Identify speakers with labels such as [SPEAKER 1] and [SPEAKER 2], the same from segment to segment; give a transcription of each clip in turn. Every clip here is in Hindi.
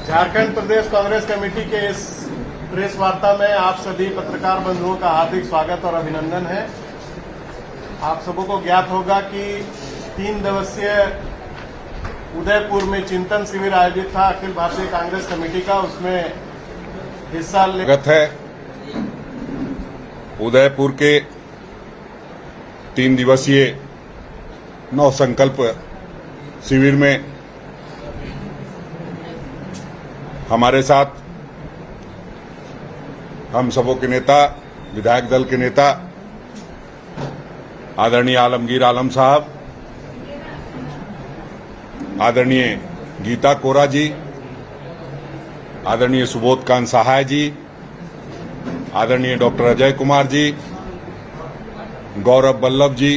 [SPEAKER 1] झारखंड प्रदेश कांग्रेस कमेटी के इस प्रेस वार्ता में आप सभी पत्रकार बंधुओं का हार्दिक स्वागत और अभिनंदन है। आप सबों को ज्ञात होगा कि 3 दिवसीय उदयपुर में चिंतन शिविर आयोजित था अखिल भारतीय कांग्रेस कमेटी का। उसमें हिस्सा
[SPEAKER 2] स्वागत है। उदयपुर के 3 दिवसीय नव संकल्प शिविर में हमारे साथ हम सबों के नेता, विधायक दल के नेता आदरणीय आलमगीर आलम साहब, आदरणीय गीता कोरा जी, आदरणीय सुबोध कांत सहाय जी, आदरणीय डॉक्टर अजय कुमार जी, गौरव बल्लभ जी,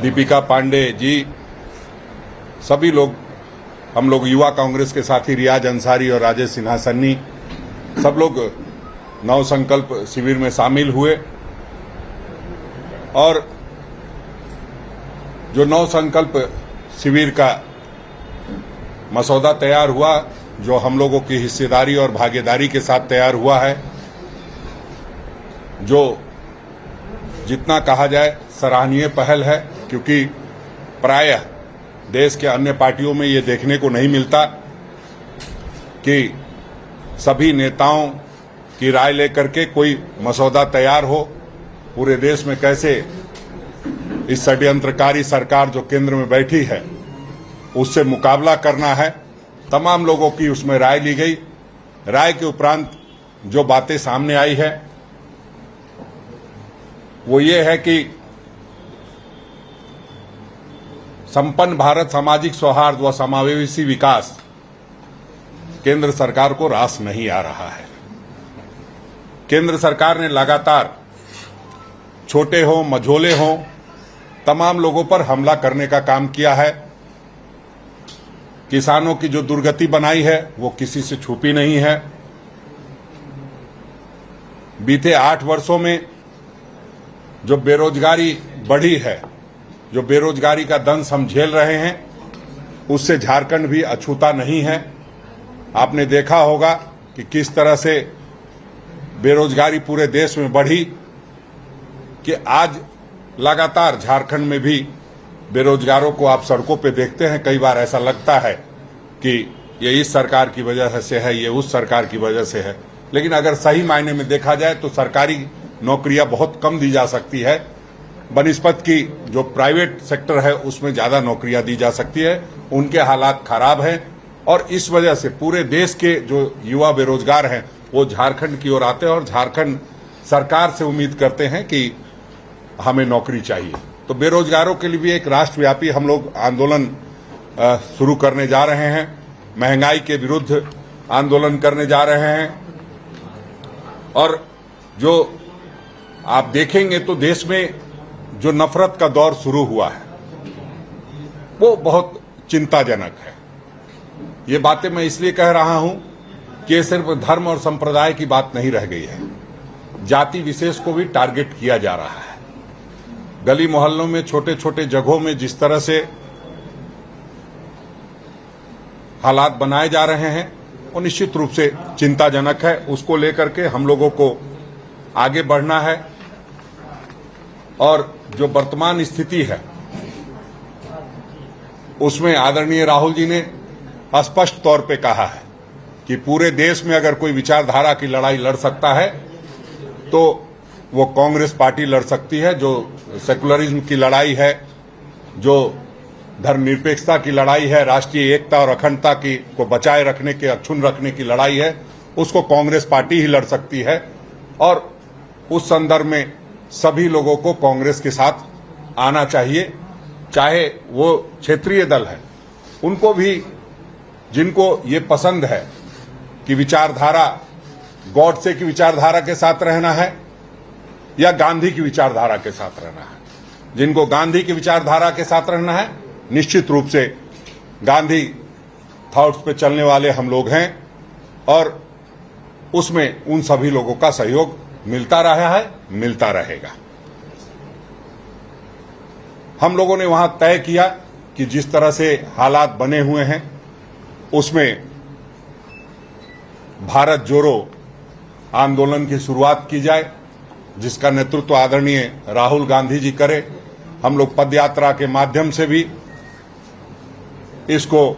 [SPEAKER 2] दीपिका पांडे जी, सभी लोग, हम लोग युवा कांग्रेस के साथी रियाज अंसारी और राजेश सिन्हा सन्नी, सब लोग नव संकल्प शिविर में शामिल हुए। और जो नव संकल्प शिविर का मसौदा तैयार हुआ, जो हम लोगों की हिस्सेदारी और भागीदारी के साथ तैयार हुआ है, जो जितना कहा जाए सराहनीय पहल है, क्योंकि प्रायः देश के अन्य पार्टियों में ये देखने को नहीं मिलता कि सभी नेताओं की राय लेकर के कोई मसौदा तैयार हो। पूरे देश में कैसे इस षड्यंत्रकारी सरकार जो केंद्र में बैठी है उससे मुकाबला करना है, तमाम लोगों की उसमें राय ली गई। राय के उपरांत जो बातें सामने आई है वो ये है कि संपन्न भारत, सामाजिक सौहार्द व समावेशी विकास केंद्र सरकार को रास नहीं आ रहा है। केंद्र सरकार ने लगातार छोटे हो मझोले हो तमाम लोगों पर हमला करने का काम किया है। किसानों की जो दुर्गति बनाई है वो किसी से छुपी नहीं है। बीते 8 वर्षों में जो बेरोजगारी बढ़ी है, जो बेरोजगारी का दंश हम झेल रहे हैं, उससे झारखंड भी अछूता नहीं है। आपने देखा होगा कि किस तरह से बेरोजगारी पूरे देश में बढ़ी, कि आज लगातार झारखंड में भी बेरोजगारों को आप सड़कों पे देखते हैं। कई बार ऐसा लगता है कि ये इस सरकार की वजह से है, ये उस सरकार की वजह से है, लेकिन अगर सही मायने में देखा जाए तो सरकारी नौकरियां बहुत कम दी जा सकती है बनिस्पत की जो प्राइवेट सेक्टर है उसमें ज्यादा नौकरियां दी जा सकती है। उनके हालात खराब हैं और इस वजह से पूरे देश के जो युवा बेरोजगार हैं वो झारखंड की ओर आते हैं और झारखंड सरकार से उम्मीद करते हैं कि हमें नौकरी चाहिए। तो बेरोजगारों के लिए भी एक राष्ट्रव्यापी हम लोग आंदोलन शुरू करने जा रहे हैं। महंगाई के विरुद्ध आंदोलन करने जा रहे हैं। और जो आप देखेंगे तो देश में जो नफरत का दौर शुरू हुआ है वो बहुत चिंताजनक है। ये बातें मैं इसलिए कह रहा हूं कि ये सिर्फ धर्म और संप्रदाय की बात नहीं रह गई है, जाति विशेष को भी टारगेट किया जा रहा है। गली मोहल्लों में, छोटे छोटे जगहों में जिस तरह से हालात बनाए जा रहे हैं वो निश्चित रूप से चिंताजनक है। उसको लेकर के हम लोगों को आगे बढ़ना है। और जो वर्तमान स्थिति है उसमें आदरणीय राहुल जी ने स्पष्ट तौर पे कहा है कि पूरे देश में अगर कोई विचारधारा की लड़ाई लड़ सकता है तो वो कांग्रेस पार्टी लड़ सकती है। जो सेकुलरिज्म की लड़ाई है, जो धर्मनिरपेक्षता की लड़ाई है, राष्ट्रीय एकता और अखंडता की को बचाए रखने के, अक्षुण्ण रखने की लड़ाई है, उसको कांग्रेस पार्टी ही लड़ सकती है। और उस संदर्भ में सभी लोगों को कांग्रेस के साथ आना चाहिए, चाहे वो क्षेत्रीय दल है, उनको भी, जिनको ये पसंद है कि विचारधारा गॉडसे की विचारधारा के साथ रहना है या गांधी की विचारधारा के साथ रहना है। जिनको गांधी की विचारधारा के साथ रहना है, निश्चित रूप से गांधी थॉट्स पे चलने वाले हम लोग हैं और उसमें उन सभी लोगों का सहयोग मिलता रहा है, मिलता रहेगा। हम लोगों ने वहां तय किया कि जिस तरह से हालात बने हुए हैं उसमें भारत जोड़ो आंदोलन की शुरुआत की जाए, जिसका नेतृत्व आदरणीय राहुल गांधी जी करे। हम लोग पदयात्रा के माध्यम से भी इसको,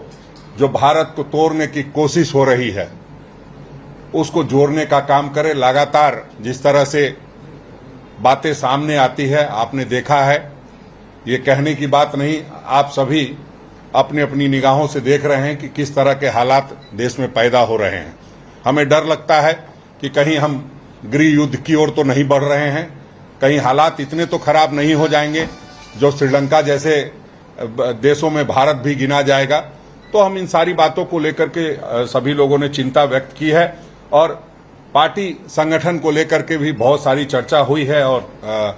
[SPEAKER 2] जो भारत को तोड़ने की कोशिश हो रही है, उसको जोड़ने का काम करें। लगातार जिस तरह से बातें सामने आती है, आपने देखा है, ये कहने की बात नहीं, आप सभी अपनी अपनी निगाहों से देख रहे हैं कि किस तरह के हालात देश में पैदा हो रहे हैं। हमें डर लगता है कि कहीं हम गृह युद्ध की ओर तो नहीं बढ़ रहे हैं, कहीं हालात इतने तो खराब नहीं हो जाएंगे जो श्रीलंका जैसे देशों में भारत भी गिना जाएगा। तो हम इन सारी बातों को लेकर के सभी लोगों ने चिंता व्यक्त की है और पार्टी संगठन को लेकर के भी बहुत सारी चर्चा हुई है। और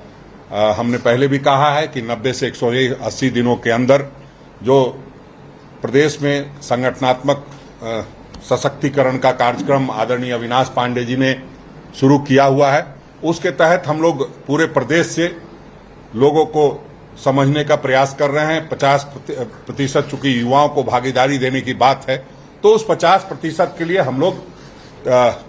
[SPEAKER 2] हमने पहले भी कहा है कि 90 से 180 दिनों के अंदर जो प्रदेश में संगठनात्मक सशक्तिकरण का कार्यक्रम आदरणीय अविनाश पांडे जी ने शुरू किया हुआ है, उसके तहत हम लोग पूरे प्रदेश से लोगों को समझने का प्रयास कर रहे हैं। 50% चूंकि युवाओं को भागीदारी देने की बात है, तो उस 50% के लिए हम लोग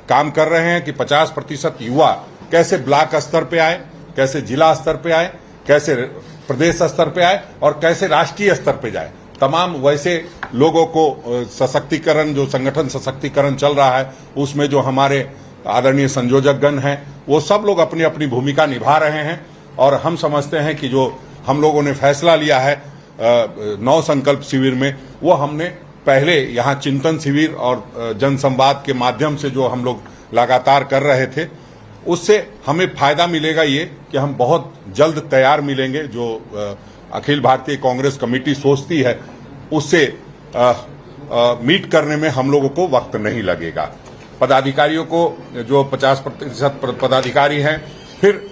[SPEAKER 2] काम कर रहे हैं कि 50% युवा कैसे ब्लॉक स्तर पे आए, कैसे जिला स्तर पे आए, कैसे प्रदेश स्तर पे आए और कैसे राष्ट्रीय स्तर पे जाए। तमाम वैसे लोगों को सशक्तिकरण, जो संगठन सशक्तिकरण चल रहा है, उसमें जो हमारे आदरणीय संयोजकगण हैं, वो सब लोग अपनी अपनी भूमिका निभा रहे हैं। और हम समझते हैं कि जो हम लोगों ने फैसला लिया है 9 संकल्प शिविर में, वो हमने पहले यहाँ चिंतन शिविर और जनसंवाद के माध्यम से जो हम लोग लगातार कर रहे थे, उससे हमें फायदा मिलेगा ये कि हम बहुत जल्द तैयार मिलेंगे। जो अखिल भारतीय कांग्रेस कमेटी सोचती है, उससे मीट करने में हम लोगों को वक्त नहीं लगेगा। पदाधिकारियों को, जो 50% पदाधिकारी हैं, फिर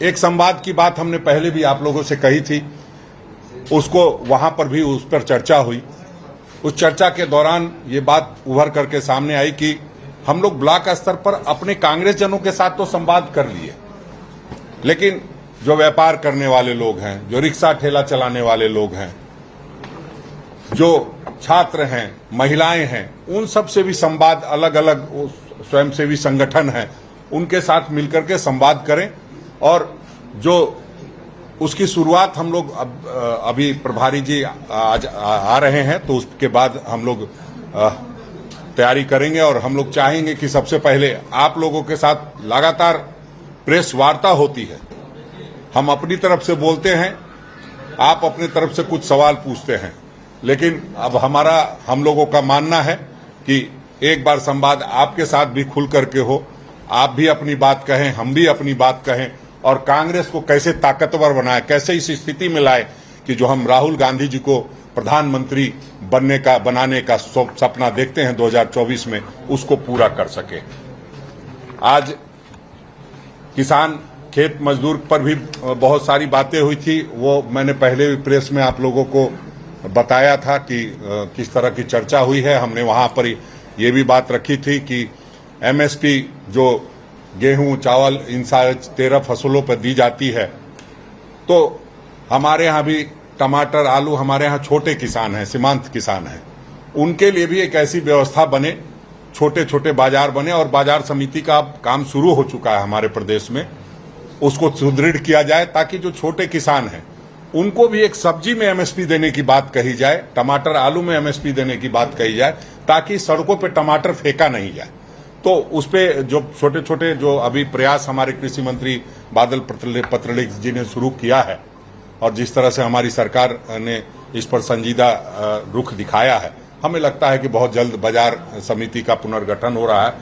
[SPEAKER 2] एक संवाद की बात हमने पहले भी आप लोगों से कही थी, उसको वहां पर भी उस पर चर्चा हुई। उस चर्चा के दौरान ये बात उभर करके सामने आई कि हम लोग ब्लॉक स्तर पर अपने कांग्रेस जनों के साथ तो संवाद कर लिए, लेकिन जो व्यापार करने वाले लोग हैं, जो रिक्शा ठेला चलाने वाले लोग हैं, जो छात्र हैं, महिलाएं हैं, उन सब से भी संवाद, अलग अलग स्वयंसेवी संगठन हैं, उनके साथ मिलकर के संवाद करें। और जो उसकी शुरुआत हम लोग अभी प्रभारी जी आज आ रहे हैं, तो उसके बाद हम लोग तैयारी करेंगे। और हम लोग चाहेंगे कि सबसे पहले आप लोगों के साथ लगातार प्रेस वार्ता होती है, हम अपनी तरफ से बोलते हैं, आप अपनी तरफ से कुछ सवाल पूछते हैं, लेकिन अब हम लोगों का मानना है कि एक बार संवाद आपके साथ भी खुल करके हो, आप भी अपनी बात कहें, हम भी अपनी बात कहें, और कांग्रेस को कैसे ताकतवर बनाए, कैसे इस स्थिति में लाए कि जो हम राहुल गांधी जी को प्रधानमंत्री बनाने का सपना देखते हैं 2024 में, उसको पूरा कर सके। आज किसान खेत मजदूर पर भी बहुत सारी बातें हुई थी, वो मैंने पहले भी प्रेस में आप लोगों को बताया था कि किस तरह की चर्चा हुई है। हमने वहां पर ये भी बात रखी थी कि एमएसपी जो गेहूं, चावल, इन सारे 13 फसलों पर दी जाती है, तो हमारे यहाँ भी टमाटर, आलू, हमारे यहाँ छोटे किसान हैं, सीमांत किसान हैं, उनके लिए भी एक ऐसी व्यवस्था बने, छोटे छोटे बाजार बने। और बाजार समिति का काम शुरू हो चुका है हमारे प्रदेश में, उसको सुदृढ़ किया जाए ताकि जो छोटे किसान हैं उनको भी एक सब्जी में एमएसपी देने की बात कही जाए, टमाटर, आलू में एमएसपी देने की बात कही जाए, ताकि सड़कों पे टमाटर फेंका नहीं जाए। तो उस पे जो छोटे छोटे जो अभी प्रयास हमारे कृषि मंत्री बादल पत्रलेख जी ने शुरू किया है, और जिस तरह से हमारी सरकार ने इस पर संजीदा रुख दिखाया है, हमें लगता है कि बहुत जल्द बाजार समिति का पुनर्गठन हो रहा है।